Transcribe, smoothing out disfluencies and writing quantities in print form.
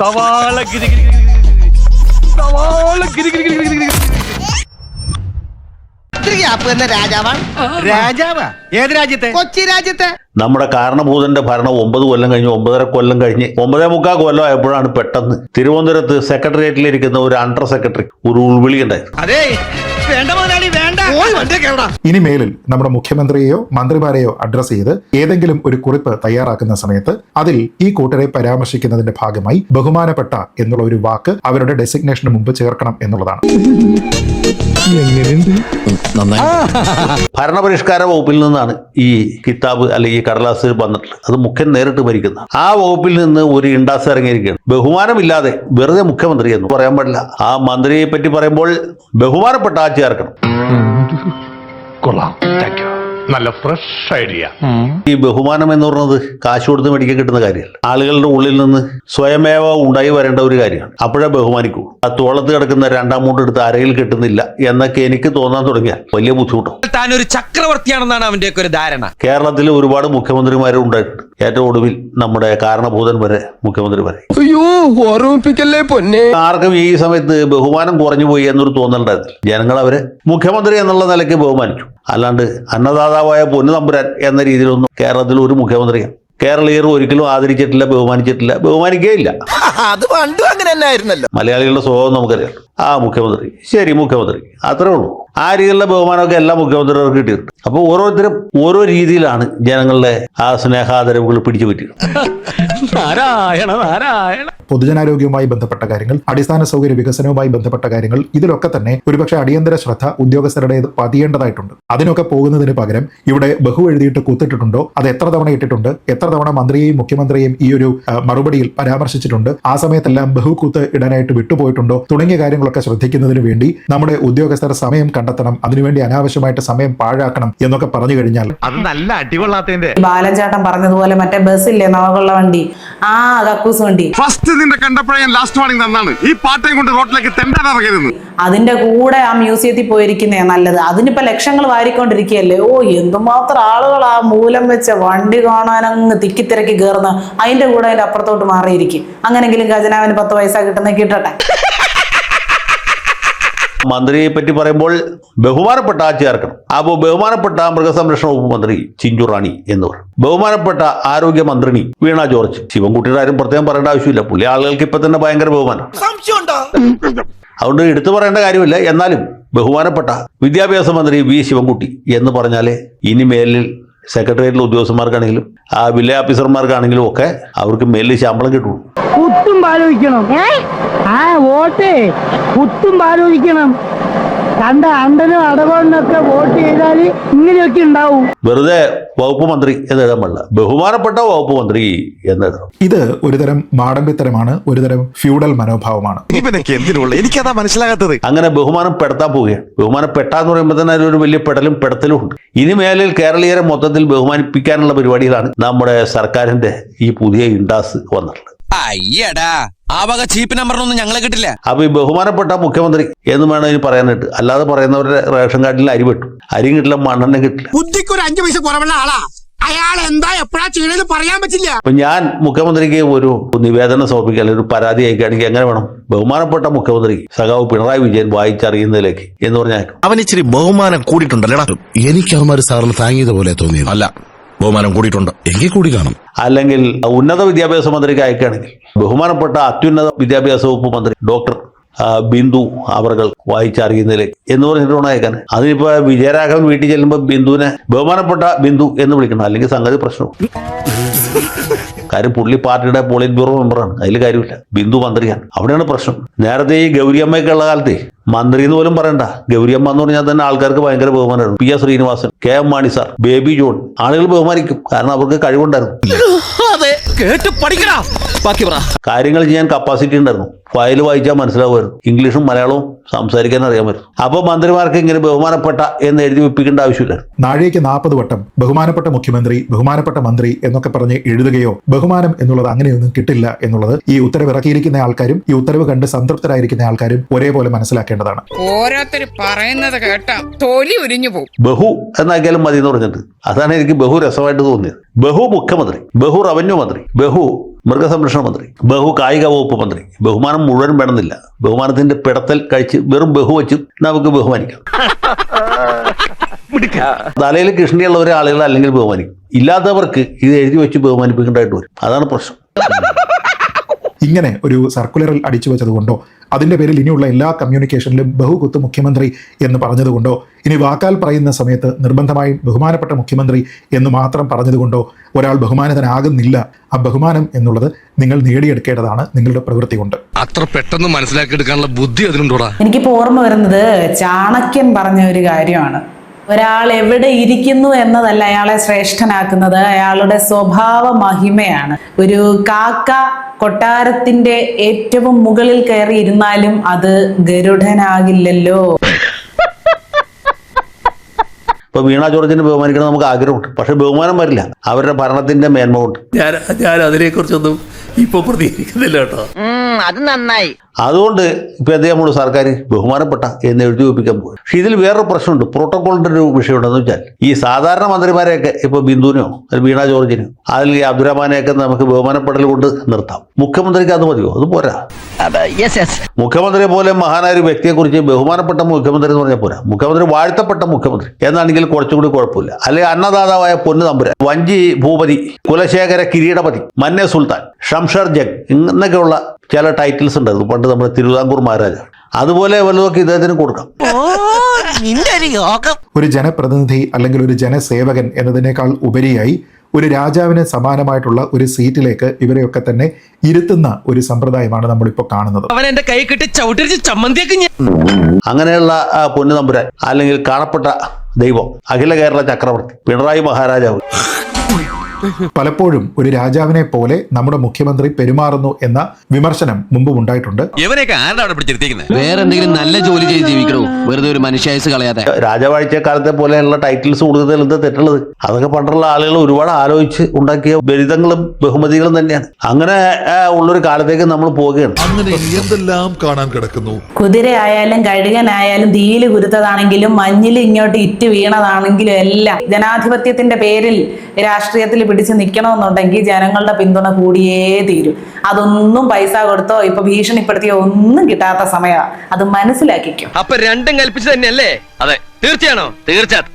സവാള രാജാവാ ഏത് രാജ്യത്തെ? കൊച്ചി രാജ്യത്തെ. നമ്മുടെ കാരണഭൂതന്റെ ഭരണം 9 കൊല്ലം കഴിഞ്ഞ് 9.5 കൊല്ലം കഴിഞ്ഞ് 9.25 കൊല്ലം ആയപ്പോഴാണ് പെട്ടെന്ന് തിരുവനന്തപുരത്ത് സെക്രട്ടേറിയറ്റിലിരിക്കുന്ന ഒരു അണ്ടർ സെക്രട്ടറി ഒരു ഉൾവിളി ഉണ്ടായത്. അതെ വേണ്ട മുതലാളി വേണ്ട. ഇനി മേലിൽ നമ്മുടെ മുഖ്യമന്ത്രിയെയോ മന്ത്രിമാരെയോ അഡ്രസ് ചെയ്ത് ഏതെങ്കിലും ഒരു കുറിപ്പ് തയ്യാറാക്കുന്ന സമയത്ത് അതിൽ ഈ കൂട്ടരെ പരാമർശിക്കുന്നതിന്റെ ഭാഗമായി ബഹുമാനപ്പെട്ട എന്നുള്ള ഒരു വാക്ക് അവരുടെ ഡെസിഗ്നേഷന് മുമ്പ് ചേർക്കണം എന്നുള്ളതാണ്. ഭരണപരിഷ്കാര വകുപ്പിൽ നിന്നാണ് ഈ കിതാബ് അല്ലെങ്കിൽ ഈ കടലാസ് വന്നിട്ടുള്ളത്. അത് മുഖ്യൻ നേരിട്ട് ഭരിക്കുന്ന ആ വകുപ്പിൽ നിന്ന് ഒരു ഇണ്ടാസ് ഇറങ്ങിയിരിക്കുകയാണ്. ബഹുമാനമില്ലാതെ വെറുതെ മുഖ്യമന്ത്രി എന്ന് പറയാൻ പാടില്ല. ആ മന്ത്രിയെ പറ്റി പറയുമ്പോൾ ബഹുമാനപ്പെട്ട ആ ചേർക്കണം. കൊള്ളാം, നല്ല ഫ്രഷ് ഐഡിയ. ഈ ബഹുമാനം എന്ന് പറയുന്നത് കാശ് കൊടുത്ത് മേടിക്കാൻ കിട്ടുന്ന കാര്യമല്ല. ആളുകളുടെ ഉള്ളിൽ നിന്ന് സ്വയമേവ ഉണ്ടായി വരേണ്ട ഒരു കാര്യമാണ്. അപ്പോഴേ ബഹുമാനിക്കൂ. ആ തോളത്ത് കിടക്കുന്ന 2-ാം മൂട്ട് എടുത്ത് അരയിൽ കിട്ടുന്നില്ല എന്നൊക്കെ എനിക്ക് തോന്നാൻ തുടങ്ങിയാൽ വലിയ ബുദ്ധിമുട്ടാണ്. താനൊരു ചക്രവർത്തിയാണെന്നാണ് അവന്റെയൊക്കെ ഒരു ധാരണ. കേരളത്തിൽ ഒരുപാട് മുഖ്യമന്ത്രിമാരും ഉണ്ടായിട്ടുണ്ട്. ഏറ്റവും ഒടുവിൽ നമ്മുടെ കാരണഭൂതൻ വരെ മുഖ്യമന്ത്രി വരെ. അയ്യോ ഓർമ്മിപ്പിക്കല്ലേ പൊന്നെ. ആർക്കും ഈ സമയത്ത് ബഹുമാനം കുറഞ്ഞു പോയി എന്നൊരു തോന്നലുണ്ടായിരുന്നില്ല. ജനങ്ങൾ അവരെ മുഖ്യമന്ത്രി എന്നുള്ള നിലയ്ക്ക് ബഹുമാനിച്ചു. അല്ലാണ്ട് അന്നദാതാവായ പൊന്നു തമ്പുരാൻ എന്ന രീതിയിലൊന്നും കേരളത്തിൽ ഒരു മുഖ്യമന്ത്രിയാണ് കേരളീയർ ഒരിക്കലും ആദരിച്ചിട്ടില്ല, ബഹുമാനിച്ചിട്ടില്ല, ബഹുമാനിക്കുകയില്ല. അത് പണ്ടും അങ്ങനെ തന്നെ ആയിരുന്നല്ലോ. മലയാളികളുടെ സ്വഭാവം നമുക്കറിയാം. ആ മുഖ്യമന്ത്രി ശരി മുഖ്യമന്ത്രി അത്രേ ഉള്ളൂ. ആ രീതിയിലുള്ള ബഹുമാനമൊക്കെ എല്ലാ മുഖ്യമന്ത്രികൾക്ക് കിട്ടിയിട്ടുണ്ട്. അപ്പോൾ ഓരോരുത്തരും ഓരോ രീതിയിലാണ് ജനങ്ങളുടെ ആ സ്നേഹാദരവുകൾ പിടിച്ചു പറ്റിയത്. നാരായണ നാരായണ. പൊതുജനാരോഗ്യവുമായി ബന്ധപ്പെട്ട കാര്യങ്ങൾ, അടിസ്ഥാന സൗകര്യ വികസനവുമായി ബന്ധപ്പെട്ട കാര്യങ്ങൾ, ഇതിലൊക്കെ തന്നെ ഒരുപക്ഷെ അടിയന്തര ശ്രദ്ധ ഉദ്യോഗസ്ഥരുടെ പതിയേണ്ടതായിട്ടുണ്ട്. അതിനൊക്കെ പോകുന്നതിന് പകരം ഇവിടെ ബഹു എഴുതിയിട്ട് കുത്തിട്ടിട്ടുണ്ടോ, അത് എത്ര തവണ ഇട്ടിട്ടുണ്ട്, എത്ര തവണ മന്ത്രിയെയും മുഖ്യമന്ത്രിയെയും ഈ ഒരു മറുപടിയിൽ പരാമർശിച്ചിട്ടുണ്ട്, ആ സമയത്തെല്ലാം ബഹു കൂത്ത് ഇടാനായിട്ട് വിട്ടുപോയിട്ടുണ്ടോ തുടങ്ങിയ കാര്യങ്ങളൊക്കെ ശ്രദ്ധിക്കുന്നതിന് വേണ്ടി നമ്മുടെ ഉദ്യോഗസ്ഥർ സമയം കണ്ടെത്തണം. അതിനുവേണ്ടി അനാവശ്യമായിട്ട് സമയം പാഴാക്കണം എന്നൊക്കെ പറഞ്ഞു കഴിഞ്ഞാൽ അത് നല്ല അടികൊള്ളാത്തതിന്റെ. ബാലചാട്ടൻ പറഞ്ഞതുപോലെ മറ്റേ ബസ്സില്ലേ നവകുള്ള വണ്ടി, ആ കക്കൂസ് വണ്ടി, ഫസ്റ്റ് നിന്റെ കണ്ടപ്പോഴേ ലാസ്റ്റ് വാണിംഗ് തന്നാണ് ഈ പാട്ടയും കൊണ്ട് റോഡിലേക്ക് തെണ്ടാൻ ഇറങ്ങരുത്. അതിന്റെ കൂടെ ആ മ്യൂസിയത്തിൽ പോയിരിക്കുന്നേ നല്ലത്. അതിനിപ്പോ ലക്ഷങ്ങൾ വാരിക്കൊണ്ടിരിക്കുകയല്ലേ. ഓ എന്തുമാത്രം ആളുകൾ ആ മൂലം വെച്ച വണ്ടി കാണാൻ അങ്ങ് തിക്കിത്തിരക്കി കയറുന്ന, അതിന്റെ കൂടെ അതിന്റെ അപ്പുറത്തോട്ട് മാറിയിരിക്കും. അങ്ങനെങ്കിലും ഖജനാവിന് 10 പൈസ കിട്ടുന്ന കിട്ടട്ടെ. മന്ത്രിയെ പറ്റി പറയുമ്പോൾ ബഹുമാനപ്പെട്ട ആ ചേർക്കണം. അപ്പോൾ ബഹുമാനപ്പെട്ട മൃഗസംരക്ഷണ വകുപ്പ് മന്ത്രി ചിഞ്ചു റാണി എന്ന് പറയും. ബഹുമാനപ്പെട്ട ആരോഗ്യ മന്ത്രിണി വീണ ജോർജ്. ശിവൻകുട്ടിയുടെ ആരും പ്രത്യേകം പറയേണ്ട ആവശ്യമില്ല. പുള്ളി ആളുകൾക്ക് ഇപ്പൊ തന്നെ ഭയങ്കര ബഹുമാനം. അതുകൊണ്ട് എടുത്തു പറയേണ്ട കാര്യമില്ല. എന്നാലും ബഹുമാനപ്പെട്ട വിദ്യാഭ്യാസ മന്ത്രി വി ശിവൻകുട്ടി എന്ന് പറഞ്ഞാലേ ഇനി മേലിൽ സെക്രട്ടേറിയറ്റിലെ ഉദ്യോഗസ്ഥന്മാർക്കാണെങ്കിലും ആ വില്ലേജ് ഓഫീസർമാർക്കാണെങ്കിലും ഒക്കെ അവർക്ക് മേലിൽ ശമ്പളം കിട്ടുള്ളൂ. കുത്തും ആലോചിക്കണം. ആ വോട്ടേ കുത്തും ആലോചിക്കണം. കണ്ട അണ്ടനും അടവണ്ണൊക്കെ വോട്ട് ചെയ്താൽ ഇങ്ങനെയൊക്കെ ഉണ്ടാവും. വെറുതെ വകുപ്പ് മന്ത്രി എന്ന് എഴുതാൻ പാടില്ല, ബഹുമാനപ്പെട്ട വകുപ്പ് മന്ത്രി എന്ന് എഴുതണം. ഇത് ഒരുതരം മാടമ്പിത്തരമാണ്, ഒരുതരം ഫ്യൂഡൽ മനോഭാവമാണ്. എനിക്കതാ മനസ്സിലാകാത്തത്. അങ്ങനെ ബഹുമാനപ്പെടുത്താൻ പോവുകയാണ്. ബഹുമാനപ്പെട്ടാന്ന് പറയുമ്പോൾ തന്നെ അതിലൊരു വലിയ പെടലും പെടത്തലും ഉണ്ട്. ഇനി മേലിൽ കേരളീയരെ മൊത്തത്തിൽ ബഹുമാനിപ്പിക്കാനുള്ള പരിപാടിയിലാണ് നമ്മുടെ സർക്കാരിന്റെ ഈ പുതിയ ഇണ്ടാസ് വന്നിട്ടുള്ളത്. അയ്യടാ ആ വക ചീപ്പ് നമ്പറിനൊന്നും ഞങ്ങളെ കിട്ടില്ല. അപ്പൊ ഈ ബഹുമാനപ്പെട്ട മുഖ്യമന്ത്രി എന്ന് വേണം ഇതിന് പറയാനായിട്ട്. അല്ലാതെ പറയുന്നവരുടെ റേഷൻ കാർഡിൽ അരി വെട്ടും, അരിയും കിട്ടില്ല, മണ്ണെണ്ണ കിട്ടില്ല. ബുദ്ധിക്ക് ഒരു 5 പൈസ കുറവുള്ള ആളാ അയാൾ. എന്താ എപ്പോഴാ ചെയ്യണമെന്ന് പറയാൻ പറ്റില്ല. അപ്പൊ ഞാൻ മുഖ്യമന്ത്രിക്ക് ഒരു നിവേദനം സമർപ്പിക്കുക, അല്ലെങ്കിൽ ഒരു പരാതി അയക്കുകയാണെങ്കിൽ എങ്ങനെ വേണം? ബഹുമാനപ്പെട്ട മുഖ്യമന്ത്രി സഖാവ് പിണറായി വിജയൻ വായിച്ചറിയുന്നതിലേക്ക് എന്ന് പറഞ്ഞാൽ അവൻ ഇച്ചിരി ബഹുമാനം കൂടിയിട്ടുണ്ടല്ലോ. എനിക്ക് അവന്മാര് സാറിന് താങ്ങിയത് പോലെ തോന്നിയത് അല്ല. ബഹുമാനം കൂടിയിട്ടുണ്ട്, എങ്കിൽ കൂടി കാണും. അല്ലെങ്കിൽ ഉന്നത വിദ്യാഭ്യാസ മന്ത്രിക്ക് അയക്കുകയാണെങ്കിൽ ബഹുമാനപ്പെട്ട അത്യുന്നത വിദ്യാഭ്യാസ വകുപ്പ് മന്ത്രി ഡോക്ടർ ബിന്ദു അവർ വായിച്ചറിയുന്നതിലേക്ക് എന്ന് പറഞ്ഞിട്ടാണ് അയക്കാൻ. അതിനിപ്പോ വിജയരാഘവൻ വീട്ടിൽ ചെല്ലുമ്പോൾ ബിന്ദുവിനെ ബഹുമാനപ്പെട്ട ബിന്ദു എന്ന് വിളിക്കണം, അല്ലെങ്കിൽ സംഗതി പ്രശ്നവും. കാര്യം പുള്ളി പാർട്ടിയുടെ പോളിറ്റ് ബ്യൂറോ മെമ്പറാണ്, അതിൽ കാര്യമില്ല. ബിന്ദു മന്ത്രിയാണ്, അവിടെയാണ് പ്രശ്നം. നേരത്തെ ഈ ഗൗരിയമ്മയൊക്കെ ഉള്ള കാലത്തെ മന്ത്രി എന്ന് പോലും പറയണ്ട, ഗൗരിയമ്മ എന്ന് പറഞ്ഞാൽ തന്നെ ആൾക്കാർക്ക് ഭയങ്കര ബഹുമാനമായിരുന്നു. P S Srinivasan, K M Mani sir, Baby John, ആളുകൾ ബഹുമാനിക്കും. കാരണം അവർക്ക് കഴിവുണ്ടായിരുന്നു, കാര്യങ്ങൾ ചെയ്യാൻ കപ്പാസിറ്റി ഉണ്ടായിരുന്നു, ഫയൽ വായിച്ചാൽ മനസ്സിലാവുമായിരുന്നു, ഇംഗ്ലീഷും മലയാളവും സംസാരിക്കാൻ അറിയാമായിരുന്നു. അപ്പൊ മന്ത്രിമാർക്ക് ഇങ്ങനെ ബഹുമാനപ്പെട്ട എന്ന് എഴുതി വെപ്പിക്കേണ്ട ആവശ്യമില്ല. നാഴേക്ക് 40 വട്ടം ബഹുമാനപ്പെട്ട മുഖ്യമന്ത്രി, ബഹുമാനപ്പെട്ട മന്ത്രി എന്നൊക്കെ പറഞ്ഞ് എഴുതുകയോ ബഹുമാനം എന്നുള്ളത് അങ്ങനെയൊന്നും കിട്ടില്ല എന്നുള്ളത് ഈ ഉത്തരവ് ഇറക്കിയിരിക്കുന്ന ആൾക്കാരും ഈ ഉത്തരവ് കണ്ട് സംതൃപ്തരായിരിക്കുന്ന ആൾക്കാരും ഒരേപോലെ മനസ്സിലാക്കേണ്ടതാണ്. ഓരോരുത്തർ പറയുന്നത് കേട്ടാ തൊലി ഉരിഞ്ഞു പോകും. ബഹു എന്നാക്കിയാലും മതി എന്ന് പറഞ്ഞിട്ട് അതാണ് എനിക്ക് ബഹു രസമായിട്ട് തോന്നിയത്. ബഹു മുഖ്യമന്ത്രി, ബഹു റവന്യൂ മന്ത്രി, ബഹു മൃഗസംരക്ഷണ മന്ത്രി, കായിക വകുപ്പ് മന്ത്രി. ബഹുമാനം മുഴുവൻ വേണമെന്നില്ല. ബഹുമാനത്തിന്റെ പിടത്തൽ കഴിച്ച് വെറും ബഹു വെച്ച് നമുക്ക് ബഹുമാനിക്കാം. തലയിൽ കൃഷ്ണിയുള്ളവരെ ആളുകൾ അല്ലെങ്കിൽ ബഹുമാനിക്കും. ഇല്ലാത്തവർക്ക് ഇത് എഴുതി വെച്ച് ബഹുമാനിപ്പിക്കേണ്ടതായിട്ട് വരും. അതാണ് പ്രശ്നം. ഇങ്ങനെ ഒരു സർക്കുലറിൽ അടിച്ചു വെച്ചതുകൊണ്ടോ അതിൻ്റെ പേരിൽ ഇനിയുള്ള എല്ലാ കമ്മ്യൂണിക്കേഷനിലും ബഹുകുത്ത് മുഖ്യമന്ത്രി എന്ന് പറഞ്ഞതുകൊണ്ടോ ഇനി വാക്കാൽ പറയുന്ന സമയത്ത് നിർബന്ധമായും ബഹുമാനപ്പെട്ട മുഖ്യമന്ത്രി എന്ന് മാത്രം പറഞ്ഞതുകൊണ്ടോ ഒരാൾ ബഹുമാനിതനാകുന്നില്ല. ആ ബഹുമാനം എന്നുള്ളത് നിങ്ങൾ നേടിയെടുക്കേണ്ടതാണ് നിങ്ങളുടെ പ്രവൃത്തി കൊണ്ട്. അത്ര പെട്ടെന്ന് മനസ്സിലാക്കിയെടുക്കാനുള്ള ബുദ്ധി അതിനുണ്ടോടാ? എനിക്കിപ്പോൾ ഓർമ്മ വരുന്നത് ചാണക്യൻ പറഞ്ഞ ഒരു കാര്യമാണ്. ഒരാൾ എവിടെ ഇരിക്കുന്നു എന്നതല്ല അയാളെ ശ്രേഷ്ഠനാക്കുന്നത്, അയാളുടെ സ്വഭാവ മഹിമയാണ്. ഒരു കാക്ക കൊട്ടാരത്തിന്റെ ഏറ്റവും മുകളിൽ കയറി ഇരുന്നാലും അത് ഗരുഡനാകില്ലല്ലോ. ഇപ്പൊ വീണ ജോർജിനെ ബഹുമാനിക്കണം നമുക്ക് ആഗ്രഹമുണ്ട്. പക്ഷെ ബഹുമാനം വരില്ല, അവരുടെ ഭരണത്തിന്റെ മേന്മ കൊണ്ട്. ഞാൻ അതിനെക്കുറിച്ചൊന്നും ഇപ്പൊ പ്രതികരിക്കുന്നില്ല കേട്ടോ. അത് നന്നായി. അതുകൊണ്ട് ഇപ്പൊ എന്ത് നമ്മൾ സർക്കാർ ബഹുമാനപ്പെട്ട എന്ന് എഴുതി വെപ്പിക്കാൻ പോകും. പക്ഷെ ഇതിൽ വേറൊരു പ്രശ്നമുണ്ട്, പ്രോട്ടോകോളിന്റെ ഒരു വിഷയം ഉണ്ടെന്ന് വെച്ചാൽ ഈ സാധാരണ മന്ത്രിമാരെയൊക്കെ ഇപ്പൊ ബിന്ദുവിനോ വീണ ജോർജിനോ അതിൽ ഈ അബ്ദുറഹ്മാനെയൊക്കെ നമുക്ക് ബഹുമാനപ്പെടൽ കൊണ്ട് നിർത്താം. മുഖ്യമന്ത്രിക്ക് അത് മതിയോ? അത് പോരാ. മുഖ്യമന്ത്രിയെ പോലെ മഹാനായ ഒരു വ്യക്തിയെ കുറിച്ച് ബഹുമാനപ്പെട്ട മുഖ്യമന്ത്രി എന്ന് പറഞ്ഞാൽ പോരാ. മുഖ്യമന്ത്രി വാഴ്ത്തപ്പെട്ട മുഖ്യമന്ത്രി എന്നാണെങ്കിൽ കുറച്ചുകൂടി കുഴപ്പമില്ല. അല്ലെങ്കിൽ അന്നദാതാവായ പൊന്നു തമ്പുരാൻ, വഞ്ചി ഭൂപതി, കുലശേഖര കിരീടപതി, മന്നെ സുൽത്താൻ, ഷംഷർ ജഗ് എന്നൊക്കെയുള്ള ചില ടൈറ്റിൽസ് ഉണ്ടായിരുന്നു പണ്ട് നമ്മുടെ തിരുവിതാംകൂർ മഹാരാജാണ്. അതുപോലെ വല്ലതൊക്കെ ഇദ്ദേഹത്തിന് കൊടുക്കാം. ഒരു ജനപ്രതിനിധി അല്ലെങ്കിൽ ഒരു ജനസേവകൻ എന്നതിനേക്കാൾ ഉപരിയായി ഒരു രാജാവിന് സമാനമായിട്ടുള്ള ഒരു സീറ്റിലേക്ക് ഇവരെയൊക്കെ തന്നെ ഇരുത്തുന്ന ഒരു സമ്പ്രദായമാണ് നമ്മളിപ്പോൾ കാണുന്നത്. അങ്ങനെയുള്ള പൊന്നു തമ്പുരാൻ അല്ലെങ്കിൽ കാണപ്പെട്ട ദൈവം, അഖില കേരള ചക്രവർത്തി പിണറായി മഹാരാജാവ് പലപ്പോഴും ഒരു രാജാവിനെ പോലെ നമ്മുടെ മുഖ്യമന്ത്രി പെരുമാറുന്നു എന്ന വിമർശനം മുമ്പും ഉണ്ടായിട്ടുണ്ട്. വേറെ എന്തെങ്കിലും നല്ല ജോലി ചെയ്ത് ജീവിക്കണോ, വെറുതെ ഒരു മനുഷ്യായുസ് കളയാതെ. രാജവാഴ്ച കാലത്തെ പോലെയുള്ള ടൈറ്റിൽസ് കൊടുക്കുന്നതിൽ എന്താ തെറ്റുള്ളത്? അതൊക്കെ പണ്ടുള്ള ആളുകൾ ഒരുപാട് ആലോചിച്ച് ഉണ്ടാക്കിയ ബലിതങ്ങളും ബഹുമതികളും തന്നെയാണ്. അങ്ങനെ ഉള്ളൊരു കാലത്തേക്ക് നമ്മൾ പോവുകയാണ്. അങ്ങനെ എന്തെല്ലാം കാണാൻ കിടക്കുന്നു. കുതിരയായാലും കഴുകനായാലും തീയിൽ കുരുത്തതാണെങ്കിലും മഞ്ഞിൽ ഇങ്ങോട്ട് ഇറ്റ് വീണതാണെങ്കിലും എല്ലാം ജനാധിപത്യത്തിന്റെ പേരിൽ രാഷ്ട്രീയത്തിൽ പിടിച്ച് നിൽക്കണമെന്നുണ്ടെങ്കിൽ ജനങ്ങളുടെ പിന്തുണ കൂടിയേ തീരും. അതൊന്നും പൈസ കൊടുത്തോ ഇപ്പൊ ഭീഷണിപ്പെടുത്തിയോ ഒന്നും കിട്ടാത്ത സമയമാണ്. അത് മനസ്സിലാക്കിക്കും. അപ്പൊ രണ്ടും കൽപ്പിച്ചു തന്നെയല്ലേ? അതെ, തീർച്ചയാണോ? തീർച്ചയായിട്ടും.